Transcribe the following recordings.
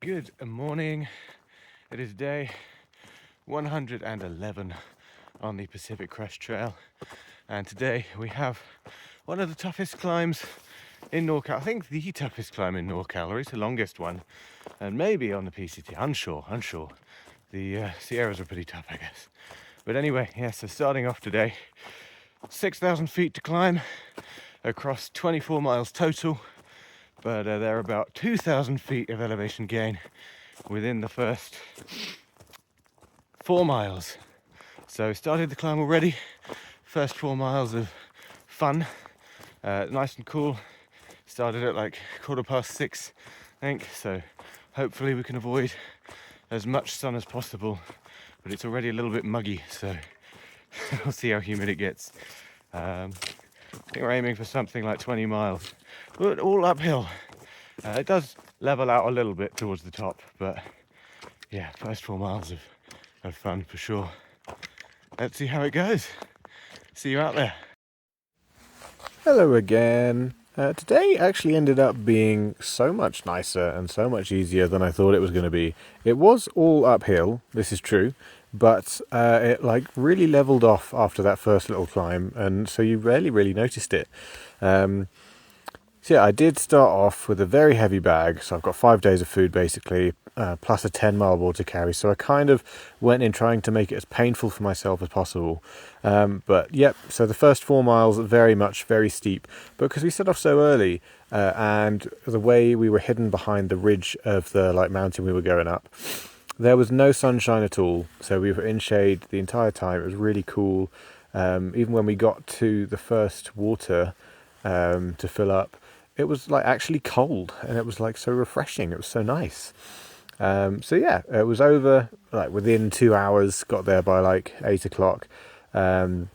Good morning. It is day 111 on the Pacific Crest Trail, and today we have one of the toughest climbs in NorCal. I think the toughest climb in NorCal, or it's the longest one, and maybe on the PCT. Unsure. The Sierras are pretty tough, I guess. But anyway, so starting off today, 6,000 feet to climb across 24 miles total, but there are about 2,000 feet of elevation gain within the first 4 miles. So started the climb already. First 4 miles of fun, nice and cool. Started at like 6:15, I think. So hopefully we can avoid as much sun as possible. But it's already a little bit muggy, so we'll see how humid it gets. I think we're aiming for something like 20 miles, but all uphill. It does level out a little bit towards the top, but yeah, first 4 miles of fun for sure. Let's see how it goes. See you out there. Hello again. Today actually ended up being so much nicer and so much easier than I thought it was going to be. It was all uphill, this is true, but it like really leveled off after that first little climb, and so you rarely really noticed it. So yeah, I did start off with a very heavy bag, so I've got 5 days of food basically, plus a 10-mile board to carry, so I kind of went in trying to make it as painful for myself as possible. But yep, so the first 4 miles very steep, but because we set off so early, and the way we were hidden behind the ridge of the mountain we were going up, there was no sunshine at all, so we were in shade the entire time. It was really cool. Even when we got to the first water to fill up, it was actually cold, and it was so refreshing. It was so nice. So yeah, it was over within 2 hours. Got there by 8 o'clock, and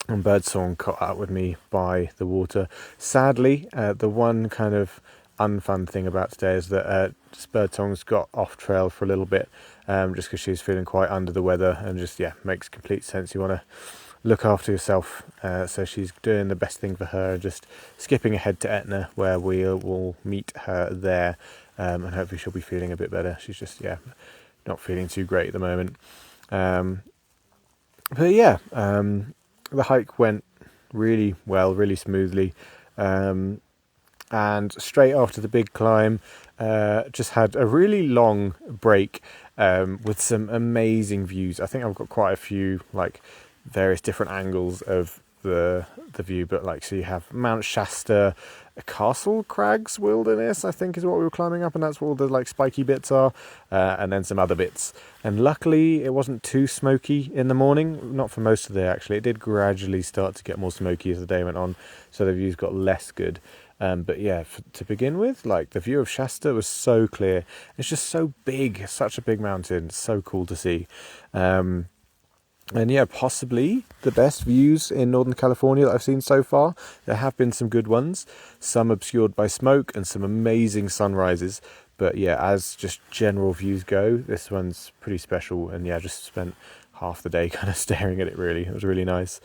birdsong caught up with me by the water. Sadly, the one kind of unfun thing about today is that birdsong's got off trail for a little bit, just because she was feeling quite under the weather, and just makes complete sense. You want to look after yourself, so she's doing the best thing for her, just skipping ahead to Etna, where we will meet her there, and hopefully she'll be feeling a bit better. She's just not feeling too great at the moment, but yeah, the hike went really well, really smoothly, and straight after the big climb, just had a really long break with some amazing views. I think I've got quite a few various different angles of the view, but so you have Mount Shasta, Castle Crags Wilderness, I think is what we were climbing up, and that's where all the spiky bits are, and then some other bits. And luckily it wasn't too smoky in the morning, not for most of the day actually. It did gradually start to get more smoky as the day went on, so the views got less good. But yeah, to begin with, the view of Shasta was so clear. It's just so big, such a big mountain, so cool to see. And yeah, possibly the best views in Northern California that I've seen so far. There have been some good ones, some obscured by smoke, and some amazing sunrises. But yeah, as just general views go, this one's pretty special. And yeah, just spent half the day kind of staring at it, really. It was really nice.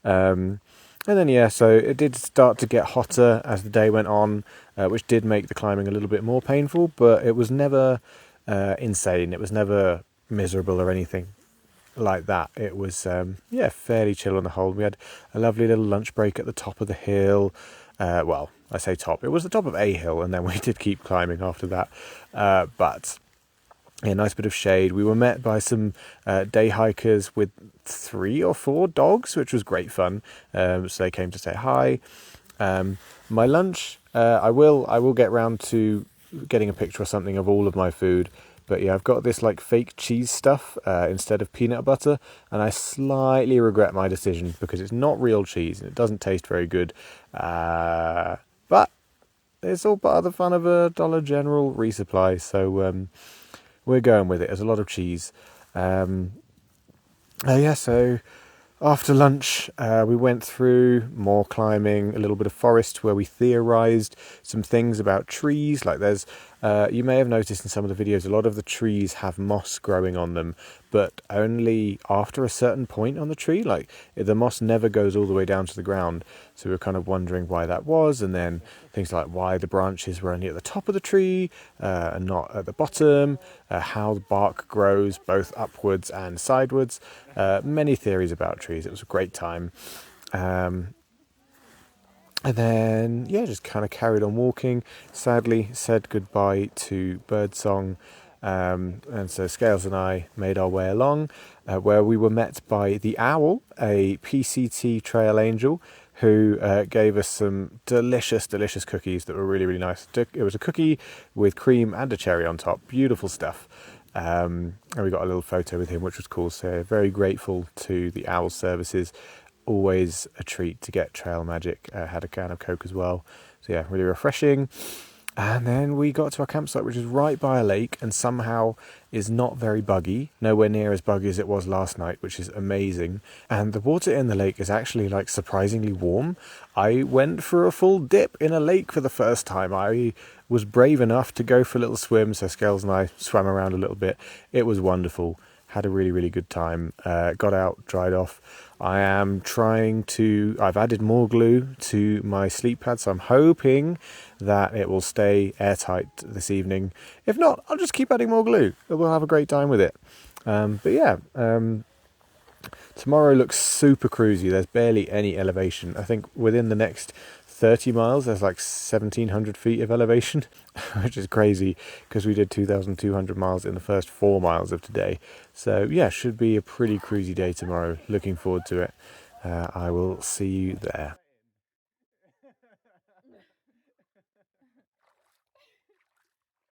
And then so it did start to get hotter as the day went on, which did make the climbing a little bit more painful, but it was never insane. It was never miserable or anything like that. It was fairly chill on the whole. We had a lovely little lunch break at the top of the hill. Well, I say top, it was the top of a hill, and then we did keep climbing after that, but a nice bit of shade. We were met by some day hikers with 3 or 4 dogs, which was great fun. So they came to say hi. My lunch, I will get round to getting a picture or something of all of my food. But yeah, I've got this fake cheese stuff instead of peanut butter, and I slightly regret my decision because it's not real cheese and it doesn't taste very good. But it's all part of the fun of a Dollar General resupply, so we're going with it. There's a lot of cheese. So after lunch, we went through more climbing, a little bit of forest where we theorised some things about trees. There's You may have noticed in some of the videos a lot of the trees have moss growing on them, but only after a certain point on the tree. Like the moss never goes all the way down to the ground, so we were kind of wondering why that was, and then things like why the branches were only at the top of the tree and not at the bottom, how the bark grows both upwards and sidewards. Many theories about trees. It was a great time. And then, yeah, just kind of carried on walking. Sadly, said goodbye to birdsong. And so Scales and I made our way along, where we were met by the owl, a PCT trail angel, who gave us some delicious cookies that were really, really nice. It was a cookie with cream and a cherry on top. Beautiful stuff. And we got a little photo with him, which was cool. So very grateful to the owl services. Always a treat to get trail magic. Had a can of Coke as well. So yeah, really refreshing. And then we got to our campsite, which is right by a lake and somehow is not very buggy. Nowhere near as buggy as it was last night, which is amazing. And the water in the lake is actually like surprisingly warm. I went for a full dip in a lake for the first time. I was brave enough to go for a little swim. So Scales and I swam around a little bit. It was wonderful. Had a really, really good time. Got out, dried off. I am I've added more glue to my sleep pad, so I'm hoping that it will stay airtight this evening. If not, I'll just keep adding more glue. We'll have a great time with it. But yeah, tomorrow looks super cruisy. There's barely any elevation. I think within the next 30 miles, there's like 1,700 feet of elevation, which is crazy because we did 2,200 miles in the first 4 miles of today. So yeah, should be a pretty cruisy day tomorrow. Looking forward to it. I will see you there.